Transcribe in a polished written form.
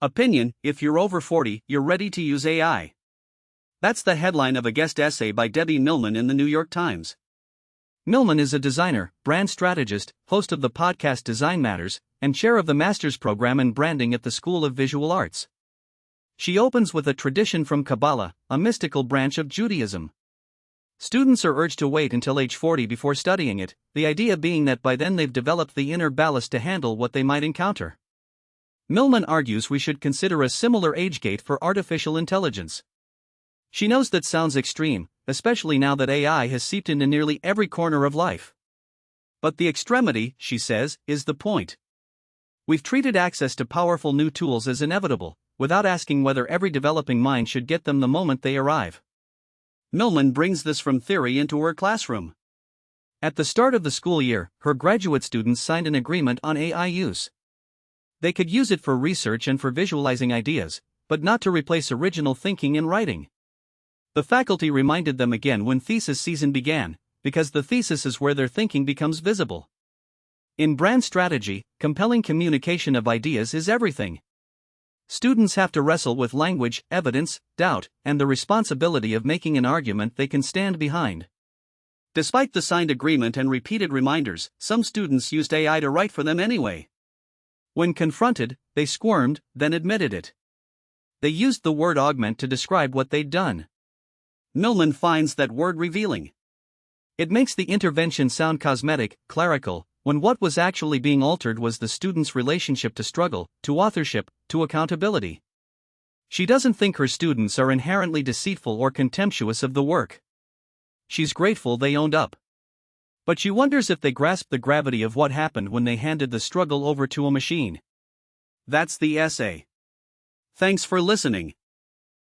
Opinion: if you're over 40, you're ready to use AI. That's the headline of a guest essay by Debbie Millman in the New York Times. Millman is a designer, brand strategist, host of the podcast Design Matters, and chair of the master's program in branding at the School of Visual Arts. She opens with a tradition from Kabbalah, a mystical branch of Judaism. Students are urged to wait until age 40 before studying it, the idea being that by then they've developed the inner ballast to handle what they might encounter. Millman argues we should consider a similar age gate for artificial intelligence. She knows that sounds extreme, especially now that AI has seeped into nearly every corner of life. But the extremity, she says, is the point. We've treated access to powerful new tools as inevitable, without asking whether every developing mind should get them the moment they arrive. Millman brings this from theory into her classroom. At the start of the school year, her graduate students signed an agreement on AI use. They could use it for research and for visualizing ideas, but not to replace original thinking and writing. The faculty reminded them again when thesis season began, because the thesis is where their thinking becomes visible. In brand strategy, compelling communication of ideas is everything. Students have to wrestle with language, evidence, doubt, and the responsibility of making an argument they can stand behind. Despite the signed agreement and repeated reminders, some students used AI to write for them anyway. When confronted, they squirmed, then admitted it. They used the word augment to describe what they'd done. Millman finds that word revealing. It makes the intervention sound cosmetic, clerical, when what was actually being altered was the student's relationship to struggle, to authorship, to accountability. She doesn't think her students are inherently deceitful or contemptuous of the work. She's grateful they owned up. But she wonders if they grasped the gravity of what happened when they handed the struggle over to a machine. That's the essay. Thanks for listening.